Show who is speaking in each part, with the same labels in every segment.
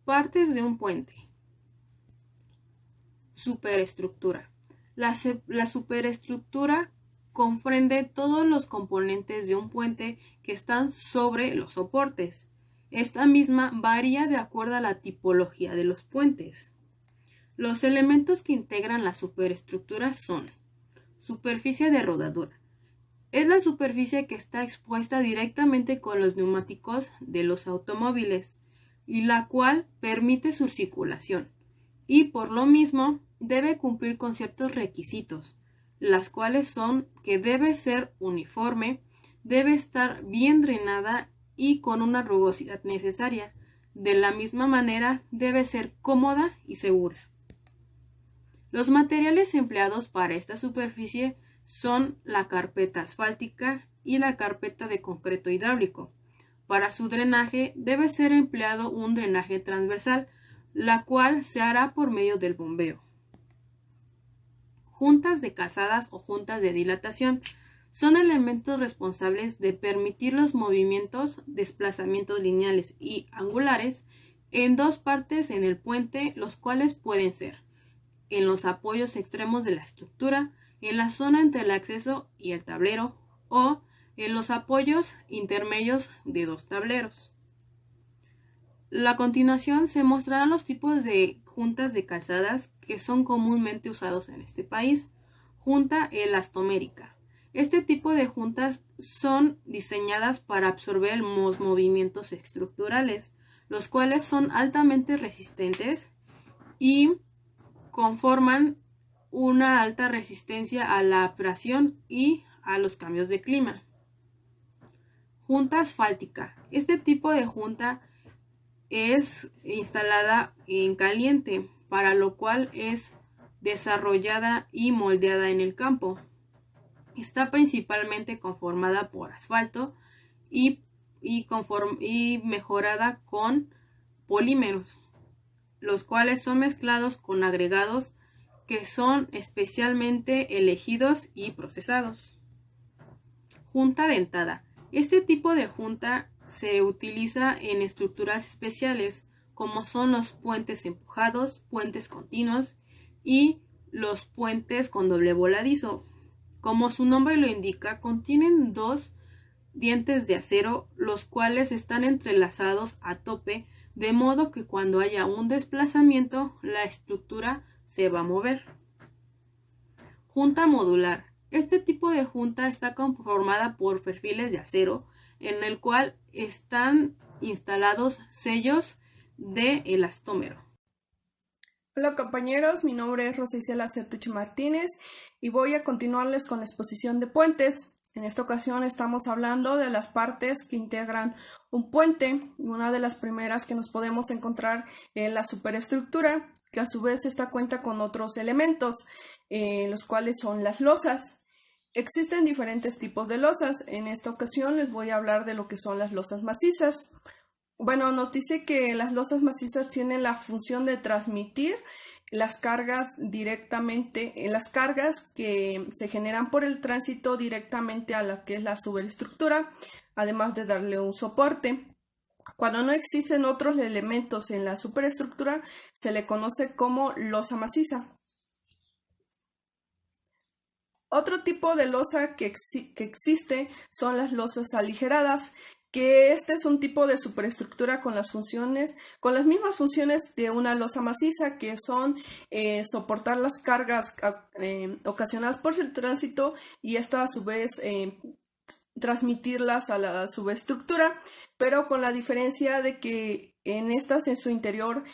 Speaker 1: Partes de un puente. Superestructura. La superestructura comprende todos los componentes de un puente que están sobre los soportes. Esta misma varía de acuerdo a la tipología de los puentes. Los elementos que integran la superestructura son: superficie de rodadura. Es la superficie que está expuesta directamente con los neumáticos de los automóviles y la cual permite su circulación, y por lo mismo debe cumplir con ciertos requisitos, las cuales son que debe ser uniforme, debe estar bien drenada y con una rugosidad necesaria. De la misma manera debe ser cómoda y segura. Los materiales empleados para esta superficie son la carpeta asfáltica y la carpeta de concreto hidráulico. Para su drenaje debe ser empleado un drenaje transversal, la cual se hará por medio del bombeo. Juntas de calzadas o juntas de dilatación son elementos responsables de permitir los movimientos, desplazamientos lineales y angulares en dos partes en el puente, los cuales pueden ser en los apoyos extremos de la estructura, en la zona entre el acceso y el tablero, o en los apoyos intermedios de dos tableros. A continuación se mostrarán los tipos de juntas de calzadas que son comúnmente usados en este país. Junta elastomérica. Este tipo de juntas son diseñadas para absorber los movimientos estructurales, los cuales son altamente resistentes y conforman una alta resistencia a la presión y a los cambios de clima. Junta asfáltica. Este tipo de junta es instalada en caliente, para lo cual es desarrollada y moldeada en el campo. Está principalmente conformada por asfalto y mejorada con polímeros, los cuales son mezclados con agregados que son especialmente elegidos y procesados. Junta dentada. Este tipo de junta se utiliza en estructuras especiales, como son los puentes empujados, puentes continuos y los puentes con doble voladizo. Como su nombre lo indica, contienen dos dientes de acero, los cuales están entrelazados a tope, de modo que cuando haya un desplazamiento, la estructura se va a mover. Junta modular. Este tipo de junta está conformada por perfiles de acero, en el cual están instalados sellos de elastómero.
Speaker 2: Hola compañeros, mi nombre es Rosa Isela Certuche Martínez y voy a continuarles con la exposición de puentes. En esta ocasión estamos hablando de las partes que integran un puente. Una de las primeras que nos podemos encontrar es la superestructura, que a su vez esta cuenta con otros elementos, los cuales son las losas. Existen diferentes tipos de losas. En esta ocasión les voy a hablar de lo que son las losas macizas. Bueno, nos dice que las losas macizas tienen la función de transmitir las cargas directamente, las cargas que se generan por el tránsito directamente a la que es la superestructura, además de darle un soporte. Cuando no existen otros elementos en la superestructura, se le conoce como losa maciza. Otro tipo de losa que existe son las losas aligeradas, que este es un tipo de superestructura con las mismas funciones de una losa maciza, que son soportar las cargas ocasionadas por el tránsito y esta a su vez transmitirlas a la subestructura, pero con la diferencia de que en estas, en su interior,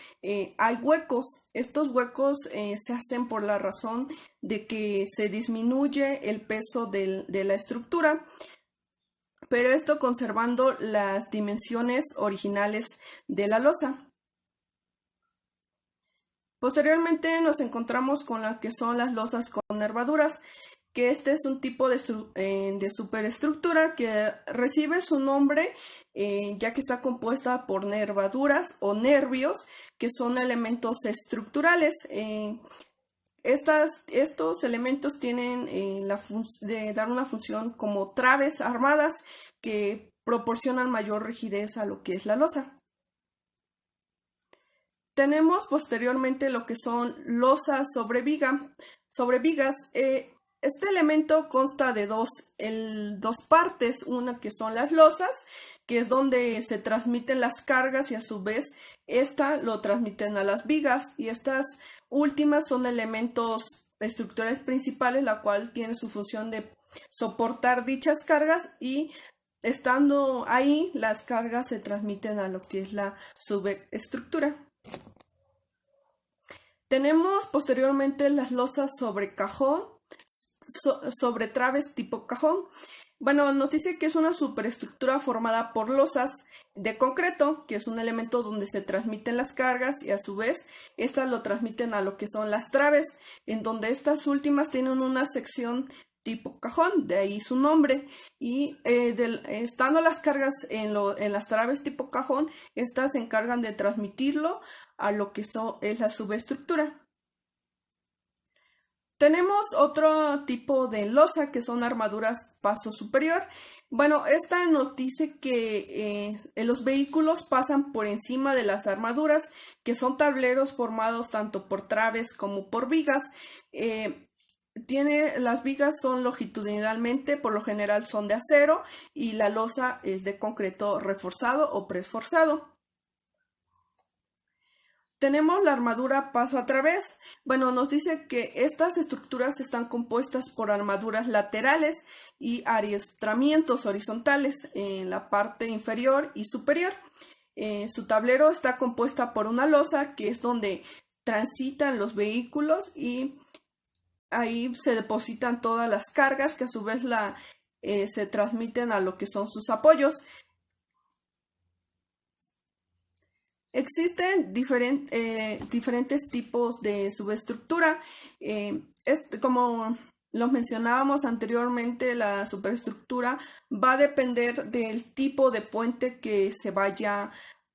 Speaker 2: hay huecos. Estos huecos se hacen por la razón de que se disminuye el peso de la estructura, pero esto conservando las dimensiones originales de la losa. Posteriormente nos encontramos con las que son las losas con nervaduras, que este es un tipo de superestructura que recibe su nombre ya que está compuesta por nervaduras o nervios, que son elementos estructurales. Estos elementos tienen de dar una función como traves armadas que proporcionan mayor rigidez a lo que es la losa. Tenemos posteriormente lo que son losas sobre vigas. Este elemento consta de dos partes, una que son las losas, que es donde se transmiten las cargas y a su vez esta lo transmiten a las vigas, y estas últimas son elementos estructurales principales, la cual tiene su función de soportar dichas cargas, y estando ahí las cargas se transmiten a lo que es la subestructura. Tenemos posteriormente las losas sobre cajón, sobre traves tipo cajón. Bueno, nos dice que es una superestructura formada por losas de concreto, que es un elemento donde se transmiten las cargas y a su vez estas lo transmiten a lo que son las traves, en donde estas últimas tienen una sección tipo cajón, de ahí su nombre, y estando las cargas en las traves tipo cajón, estas se encargan de transmitirlo a lo que es la subestructura. Tenemos otro tipo de losa que son armaduras paso superior. Bueno, esta nos dice que los vehículos pasan por encima de las armaduras, que son tableros formados tanto por traves como por vigas. Las vigas son longitudinalmente, por lo general son de acero, y la losa es de concreto reforzado o presforzado. Tenemos la armadura paso a través. Bueno, nos dice que estas estructuras están compuestas por armaduras laterales y ariestramientos horizontales en la parte inferior y superior. Su tablero está compuesta por una losa, que es donde transitan los vehículos, y ahí se depositan todas las cargas que a su vez se transmiten a lo que son sus apoyos. Existen diferentes tipos de subestructura. Como los mencionábamos anteriormente, la superestructura va a depender del tipo de puente que se vaya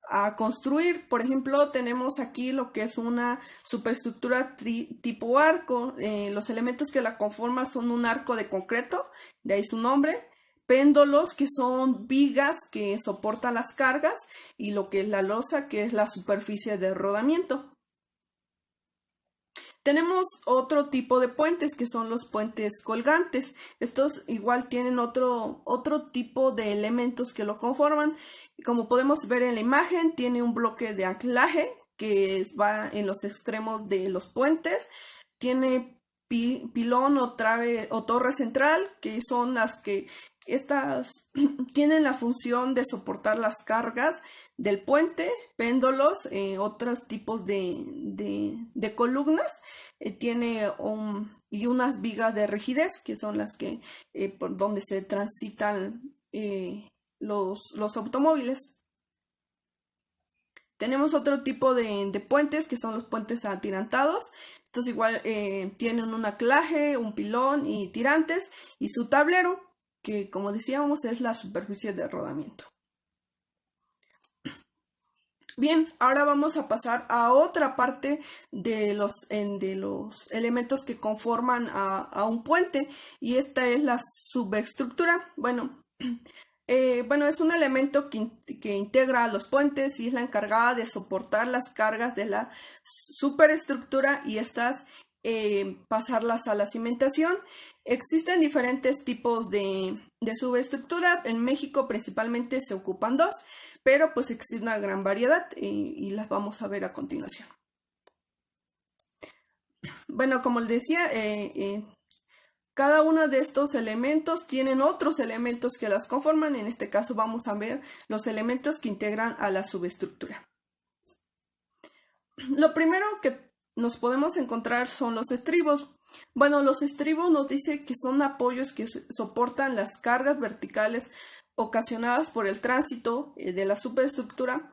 Speaker 2: a construir. Por ejemplo, tenemos aquí lo que es una superestructura tipo arco. Los elementos que la conforman son un arco de concreto, de ahí su nombre. Péndolos, que son vigas que soportan las cargas, y lo que es la losa, que es la superficie de rodamiento. Tenemos otro tipo de puentes, que son los puentes colgantes. Estos igual tienen otro tipo de elementos que lo conforman. Como podemos ver en la imagen, tiene un bloque de anclaje que va en los extremos de los puentes. Tiene pilón o trave o torre central, que son las que estas tienen la función de soportar las cargas del puente. Péndolos, otros tipos de columnas, tiene y unas vigas de rigidez, que son las que por donde se transitan los automóviles. Tenemos otro tipo de puentes, que son los puentes atirantados. Estos igual tienen un anclaje, un pilón y tirantes, y su tablero, que como decíamos es la superficie de rodamiento. Bien, ahora vamos a pasar a otra parte de los elementos que conforman a un puente, y esta es la subestructura. Bueno, es un elemento que integra a los puentes y es la encargada de soportar las cargas de la superestructura y estas pasarlas a la cimentación. Existen diferentes tipos de subestructura. En México principalmente se ocupan dos, pero pues existe una gran variedad y las vamos a ver a continuación. Bueno, como les decía, cada uno de estos elementos tienen otros elementos que las conforman. En este caso vamos a ver los elementos que integran a la subestructura. Lo primero que nos podemos encontrar son los estribos. Bueno, los estribos nos dice que son apoyos que soportan las cargas verticales ocasionadas por el tránsito de la superestructura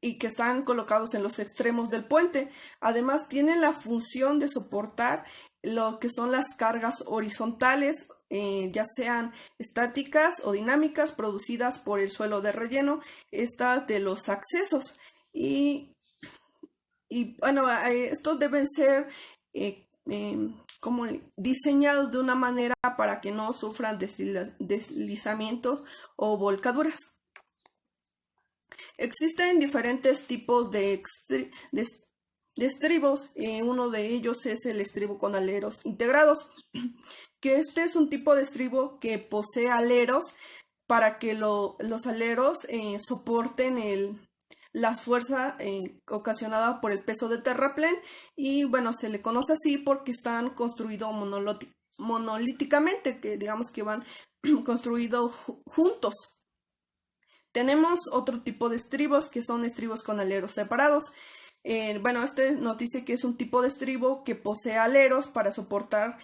Speaker 2: y que están colocados en los extremos del puente. Además, tienen la función de soportar lo que son las cargas horizontales, ya sean estáticas o dinámicas, producidas por el suelo de relleno, estas de los accesos. Y bueno, estos deben ser como diseñados de una manera para que no sufran deslizamientos o volcaduras. Existen diferentes tipos de estribos. Uno de ellos es el estribo con aleros integrados, que este es un tipo de estribo que posee aleros para que los aleros soporten la fuerza ocasionada por el peso de terraplén, y bueno, se le conoce así porque están construidos monolíticamente, que digamos que van construidos juntos. Tenemos otro tipo de estribos que son estribos con aleros separados. Bueno, este nos dice que es un tipo de estribo que posee aleros para soportar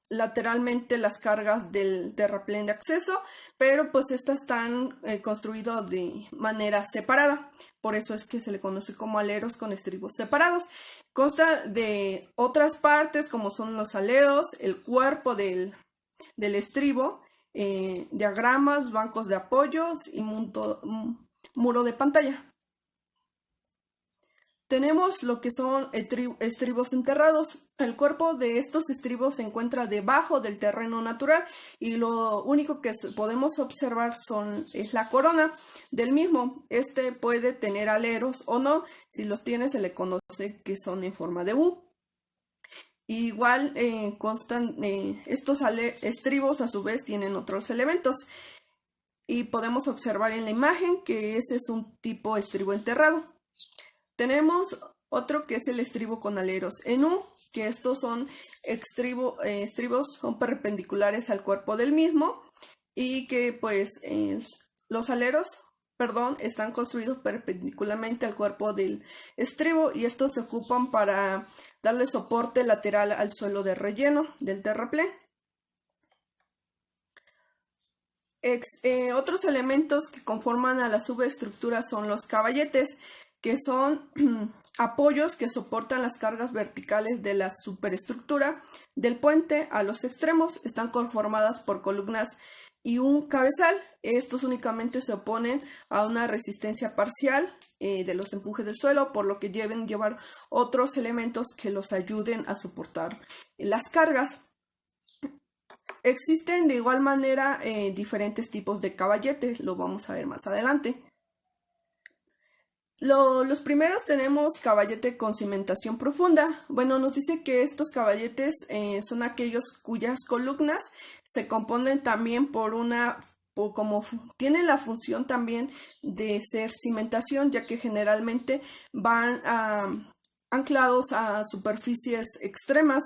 Speaker 2: lateralmente las cargas del terraplén de acceso, pero pues estas están construidas de manera separada. Por eso es que se le conoce como aleros con estribos separados. Consta de otras partes como son los aleros, el cuerpo del estribo, diagramas, bancos de apoyos y muro de pantalla. Tenemos lo que son estribos enterrados. El cuerpo de estos estribos se encuentra debajo del terreno natural y lo único que podemos observar es la corona del mismo. Este puede tener aleros o no. Si los tiene, se le conoce que son en forma de U. Igual constan estos estribos, a su vez tienen otros elementos y podemos observar en la imagen que ese es un tipo estribo enterrado. Tenemos otro que es el estribo con aleros en U, que estos son estribos son perpendiculares al cuerpo del mismo y que pues los aleros, están construidos perpendicularmente al cuerpo del estribo, y estos se ocupan para darle soporte lateral al suelo de relleno del terraplén. Otros elementos que conforman a la subestructura son los caballetes, que son apoyos que soportan las cargas verticales de la superestructura del puente a los extremos. Están conformadas por columnas y un cabezal. Estos únicamente se oponen a una resistencia parcial de los empujes del suelo, por lo que deben llevar otros elementos que los ayuden a soportar las cargas. Existen de igual manera diferentes tipos de caballetes, lo vamos a ver más adelante. Los primeros tenemos caballete con cimentación profunda. Bueno, nos dice que estos caballetes son aquellos cuyas columnas se componen también como tienen la función también de ser cimentación, ya que generalmente van anclados a superficies extremas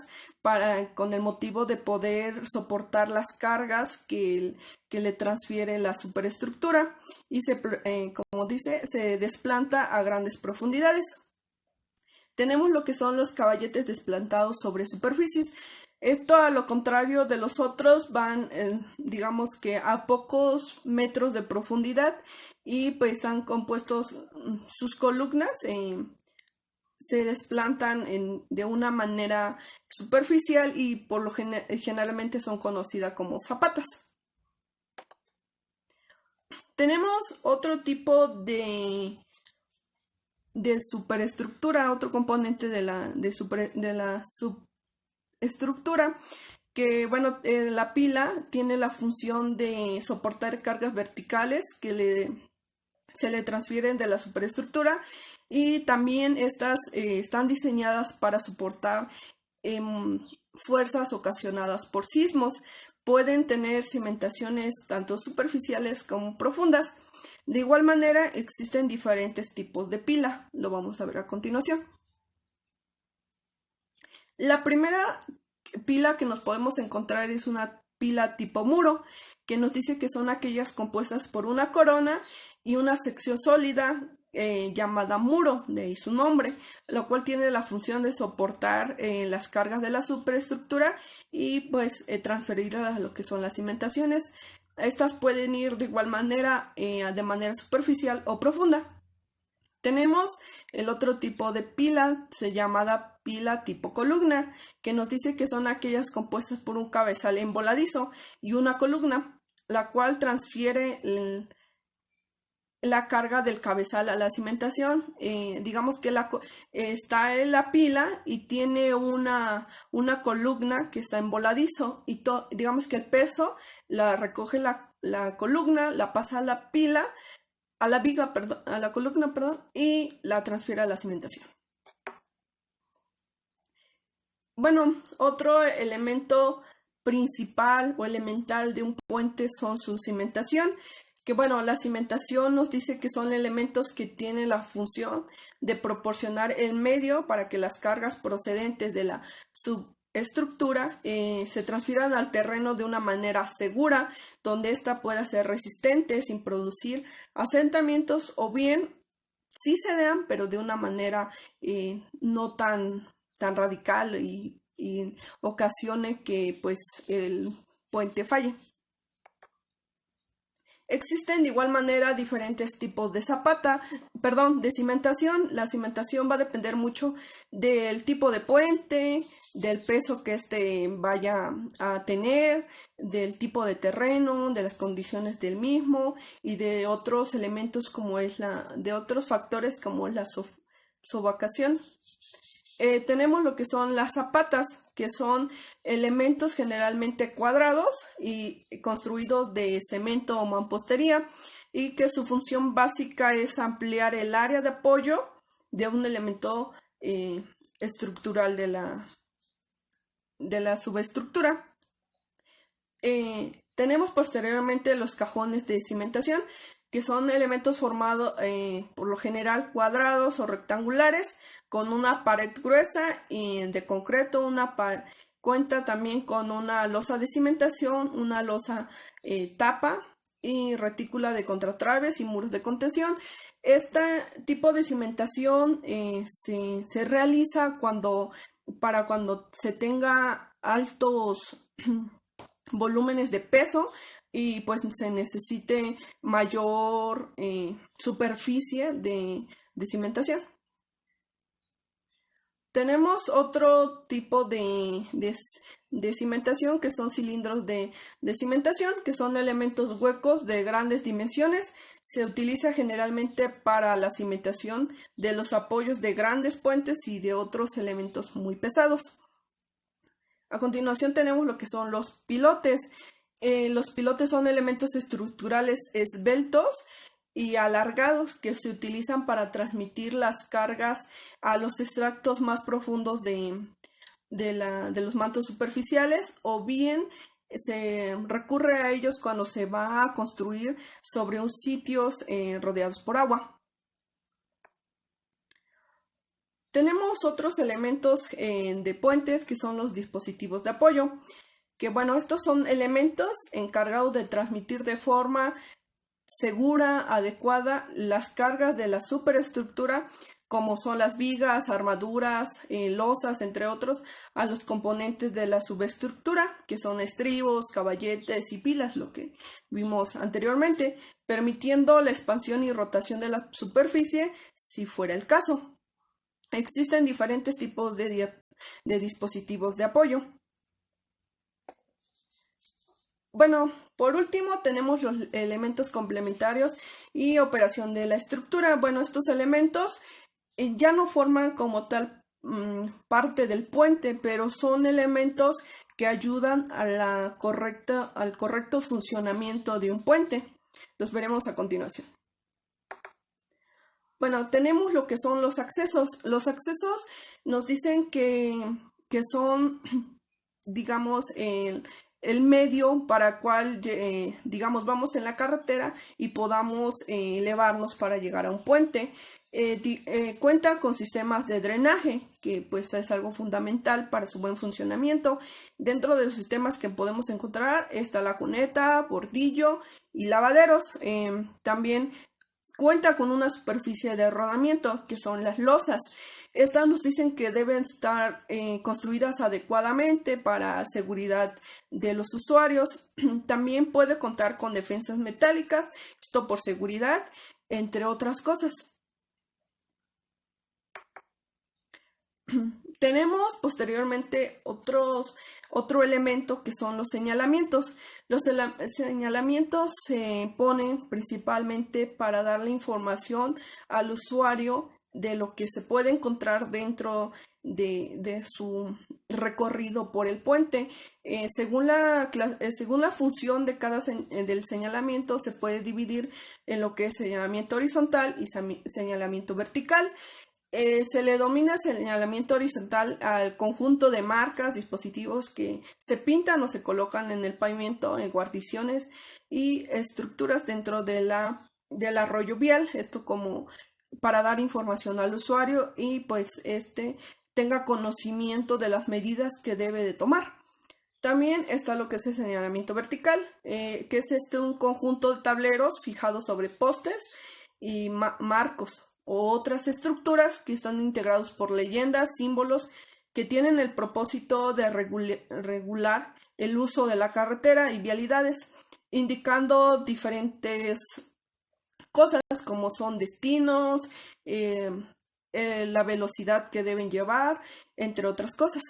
Speaker 2: con el motivo de poder soportar las cargas que le transfiere la superestructura y como dice, se desplanta a grandes profundidades. Tenemos lo que son los caballetes desplantados sobre superficies. Esto, a lo contrario de los otros, van digamos que a pocos metros de profundidad y pues están compuestos sus columnas se desplantan de una manera superficial y por lo generalmente son conocidas como zapatas. Tenemos otro tipo de superestructura, otro componente de la subestructura, que bueno, la pila tiene la función de soportar cargas verticales que se le transfieren de la superestructura, y también estas están diseñadas para soportar fuerzas ocasionadas por sismos. Pueden tener cimentaciones tanto superficiales como profundas. De igual manera, existen diferentes tipos de pila. Lo vamos a ver a continuación. La primera pila que nos podemos encontrar es una pila tipo muro, que nos dice que son aquellas compuestas por una corona y una sección sólida llamada muro, de ahí su nombre, lo cual tiene la función de soportar las cargas de la superestructura y pues transferir a lo que son las cimentaciones. Estas pueden ir de igual manera de manera superficial o profunda. Tenemos el otro tipo de pila, llamada pila tipo columna, que nos dice que son aquellas compuestas por un cabezal emboladizo y una columna, la cual transfiere la carga del cabezal a la cimentación. Digamos que está en la pila y tiene una columna que está en voladizo, y digamos que el peso la recoge la columna, la pasa a la pila a la viga, perdón, a la columna, perdón, y la transfiere a la cimentación. Bueno, otro elemento principal o elemental de un puente son su cimentación, que bueno, la cimentación nos dice que son elementos que tienen la función de proporcionar el medio para que las cargas procedentes de la subestructura se transfieran al terreno de una manera segura, donde ésta pueda ser resistente sin producir asentamientos, o bien sí se dan, pero de una manera no tan radical y ocasione que pues el puente falle. Existen de igual manera diferentes tipos de de cimentación. La cimentación va a depender mucho del tipo de puente, del peso que éste vaya a tener, del tipo de terreno, de las condiciones del mismo y de otros elementos de otros factores como es la sobacación. Tenemos lo que son las zapatas, que son elementos generalmente cuadrados y construidos de cemento o mampostería, y que su función básica es ampliar el área de apoyo de un elemento estructural de la subestructura. Tenemos posteriormente los cajones de cimentación, que son elementos formados por lo general cuadrados o rectangulares, con una pared gruesa y de concreto. Cuenta también con una losa de cimentación, una losa tapa y retícula de contratraves y muros de contención. Este tipo de cimentación se realiza para cuando se tenga altos volúmenes de peso y pues se necesite mayor superficie de cimentación. Tenemos otro tipo de cimentación, que son cilindros de cimentación, que son elementos huecos de grandes dimensiones. Se utiliza generalmente para la cimentación de los apoyos de grandes puentes y de otros elementos muy pesados. A continuación tenemos lo que son los pilotes. Los pilotes son elementos estructurales esbeltos y alargados que se utilizan para transmitir las cargas a los extractos más profundos de los mantos superficiales, o bien se recurre a ellos cuando se va a construir sobre sitios rodeados por agua. Tenemos otros elementos de puentes, que son los dispositivos de apoyo, que bueno, estos son elementos encargados de transmitir de forma segura, adecuada, las cargas de la superestructura, como son las vigas, armaduras, losas, entre otros, a los componentes de la subestructura, que son estribos, caballetes y pilas, lo que vimos anteriormente, permitiendo la expansión y rotación de la superficie si fuera el caso. Existen diferentes tipos de dispositivos de apoyo. Bueno, por último tenemos los elementos complementarios y operación de la estructura. Bueno, estos elementos ya no forman como tal parte del puente, pero son elementos que ayudan al correcto funcionamiento de un puente. Los veremos a continuación. Bueno, tenemos lo que son los accesos. Los accesos nos dicen que son, digamos, el medio para cual, digamos, vamos en la carretera y podamos elevarnos para llegar a un puente. Cuenta con sistemas de drenaje, que pues es algo fundamental para su buen funcionamiento. Dentro de los sistemas que podemos encontrar está la cuneta, bordillo y lavaderos. También cuenta con una superficie de rodamiento, que son las losas. Estas nos dicen que deben estar construidas adecuadamente para seguridad de los usuarios. También puede contar con defensas metálicas, esto por seguridad, entre otras cosas. Tenemos posteriormente otro elemento, que son los señalamientos. Los señalamientos se ponen principalmente para darle información al usuario de lo que se puede encontrar dentro de su recorrido por el puente. Según la función de del señalamiento, se puede dividir en lo que es señalamiento horizontal y señalamiento vertical. Se le denomina señalamiento horizontal al conjunto de marcas, dispositivos que se pintan o se colocan en el pavimento, en guarniciones y estructuras dentro del arroyo vial. Esto como para dar información al usuario y pues tenga conocimiento de las medidas que debe de tomar. También está lo que es el señalamiento vertical, que es un conjunto de tableros fijados sobre postes y marcos o otras estructuras que están integrados por leyendas, símbolos que tienen el propósito de regular el uso de la carretera y vialidades, indicando diferentes cosas como son destinos, la velocidad que deben llevar, entre otras cosas.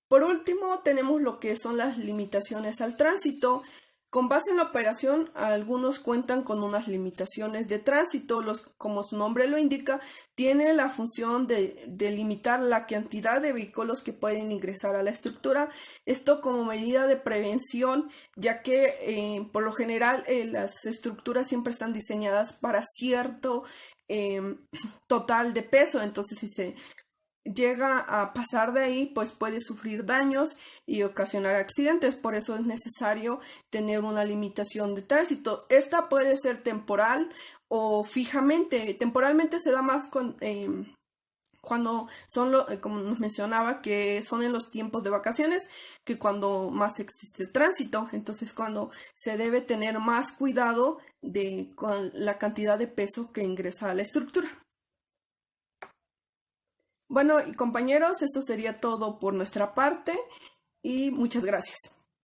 Speaker 2: Por último, tenemos lo que son las limitaciones al tránsito. Con base en la operación, algunos cuentan con unas limitaciones de tránsito, como su nombre lo indica, tiene la función de limitar la cantidad de vehículos que pueden ingresar a la estructura, esto como medida de prevención, ya que por lo general las estructuras siempre están diseñadas para cierto total de peso, entonces si se llega a pasar de ahí, pues puede sufrir daños y ocasionar accidentes. Por eso es necesario tener una limitación de tránsito. Esta puede ser temporal o fijamente. Temporalmente se da más cuando son, como nos mencionaba, que son en los tiempos de vacaciones, que cuando más existe tránsito. Entonces, cuando se debe tener más cuidado con la cantidad de peso que ingresa a la estructura. Bueno, y compañeros, esto sería todo por nuestra parte y muchas gracias.